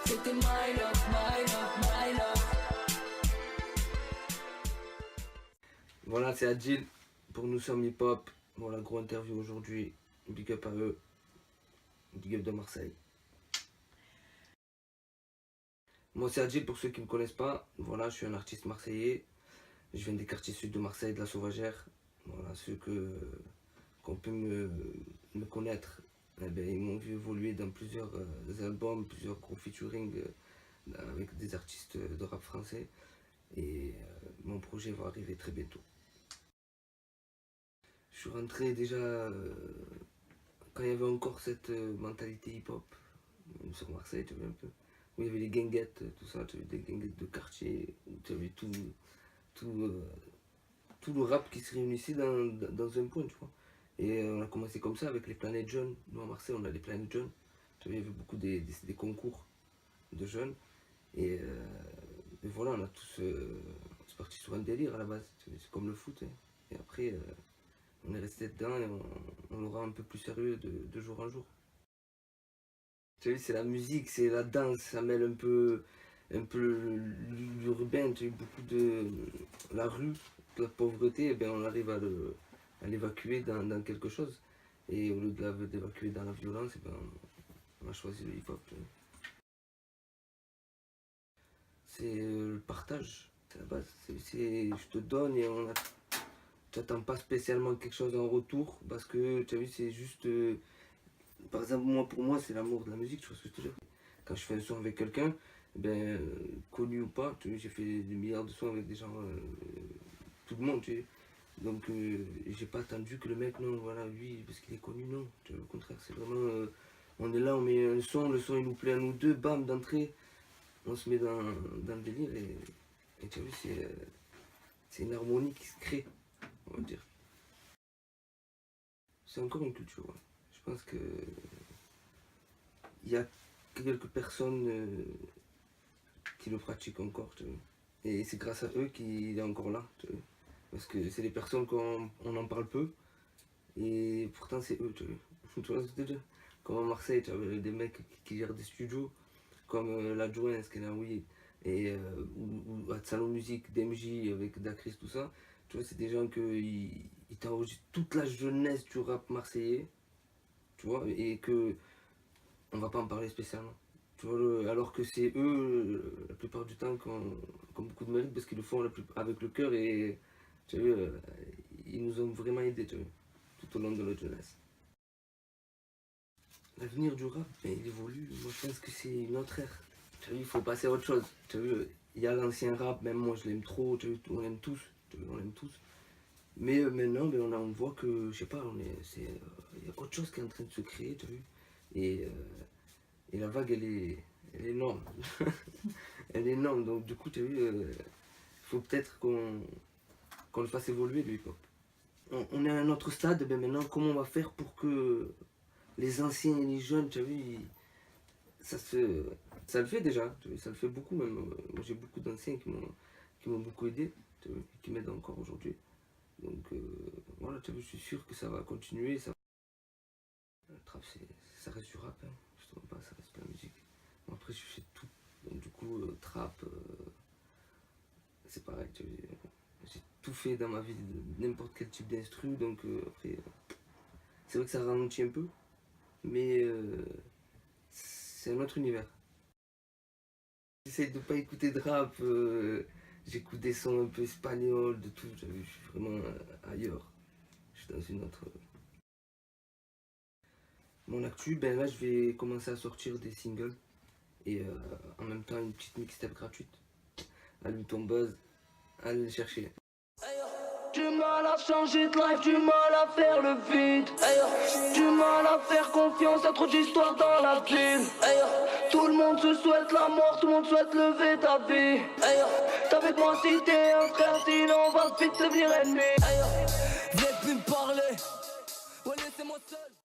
C'était my love, my love, my love. Voilà, c'est Adil pour Nous Sommes Hip Hop. Voilà, gros interview aujourd'hui. Big up à eux. Big up de Marseille. Moi, c'est Adil pour ceux qui ne me connaissent pas. Voilà, je suis un artiste marseillais. Je viens des quartiers sud de Marseille, de la Sauvagère. Voilà, ceux qu'on peut me connaître, eh ben, ils m'ont vu évoluer dans plusieurs albums, plusieurs gros featuring avec des artistes de rap français. Et mon projet va arriver très bientôt. Je suis rentré déjà quand il y avait encore cette mentalité hip-hop, même sur Marseille, tu vois un peu. Où il y avait les guinguettes, tout ça, tu avais des guinguettes de quartier, où tu avais tout le rap qui se réunissait dans un point, tu vois. Et on a commencé comme ça avec les Planètes Jeunes. Nous à Marseille, on a les Planètes Jeunes. Tu vois, il y avait beaucoup des concours de jeunes. Et voilà, on a tous. C'est parti sur un délire à la base. C'est comme le foot. Hein. Et après, on est resté dedans et on le rend un peu plus sérieux de jour en jour. Tu vois, c'est la musique, c'est la danse, ça mêle un peu l'urbain, tu vois, beaucoup de la rue, de la pauvreté, et bien on arrive à l'évacuer dans quelque chose. Et au lieu d'évacuer dans la violence, et bien on a choisi le hip-hop. C'est le partage, c'est la base. Je te donne et tu n'attends pas spécialement quelque chose en retour parce que tu as vu, c'est juste. Par exemple, pour moi, c'est l'amour de la musique, tu vois ce que je te dis. Quand je fais un son avec quelqu'un, ben, connu ou pas, tu vois, j'ai fait des milliards de sons avec des gens, tout le monde, tu vois. Donc, j'ai pas attendu que le mec, non, voilà, lui, parce qu'il est connu, non. Tu vois, au contraire, c'est vraiment. On est là, on met un son, le son il nous plaît à nous deux, bam, d'entrée, on se met dans le délire et tu vois, c'est une harmonie qui se crée, on va dire. C'est encore une culture, ouais. Je pense que il y a quelques personnes qui le pratiquent encore, tu vois. Et c'est grâce à eux qu'il est encore là, tu vois. Parce que c'est des personnes qu'on en parle peu, et pourtant c'est eux, tu vois. Tu vois ce que je veux dire? Comme à Marseille, tu avais des mecs qui gèrent des studios, comme l'adjoint, Skenawi, et ou à Salon Musique, DMJ, avec Dacris, tout ça. Tu vois, c'est des gens qui t'enregistrent toute la jeunesse du rap marseillais, tu vois, et que on va pas en parler spécialement. Tu vois, alors que c'est eux, la plupart du temps, qui ont beaucoup de mérite parce qu'ils le font avec le cœur et tu vois, ils nous ont vraiment aidés, tu vois, tout au long de notre jeunesse. L'avenir du rap, ben, il évolue. Moi, je pense que c'est une autre ère. Tu vois, il faut passer à autre chose. Tu vois, il y a l'ancien rap, même moi, je l'aime trop. Tu vois, on l'aime tous. Tu vois, on l'aime tous. Mais maintenant, ben, on voit que, je sais pas, il y a autre chose qui est en train de se créer, tu vois. Et, et la vague, elle est énorme. Elle est énorme. Donc, du coup, tu as vu, il faut peut-être qu'on le fasse évoluer, lui. Quoi. On est à un autre stade, ben maintenant, comment on va faire pour que les anciens et les jeunes, tu as vu, ça le fait déjà. Tu vois, ça le fait beaucoup, même. Moi, j'ai beaucoup d'anciens qui m'ont beaucoup aidé, tu vois, qui m'aident encore aujourd'hui. Donc, voilà, tu as vu, je suis sûr que ça va continuer. Le trap, ça reste du rap, hein. Justement pas, ça reste de la musique. Bon, après, je fais tout. Donc, du coup, trap, c'est pareil. J'ai tout fait dans ma vie, n'importe quel type d'instru. Donc, après, c'est vrai que ça ralentit un peu. Mais c'est un autre univers. J'essaie de pas écouter de rap. J'écoute des sons un peu espagnols, de tout. Je suis vraiment ailleurs. Je suis dans une autre. Mon actu, ben là je vais commencer à sortir des singles et en même temps une petite mixtape gratuite. Allume ton buzz, allez le chercher. Du mal à changer de life, du mal à faire le vide. Du mal à faire confiance, y'a trop d'histoires dans la ville. Tout le monde se souhaite la mort, tout le monde souhaite lever ta vie. T'es avec moi si t'es un frère, sinon on va vite devenir ennemi. Viens plus me parler, ouais laissez-moi seul.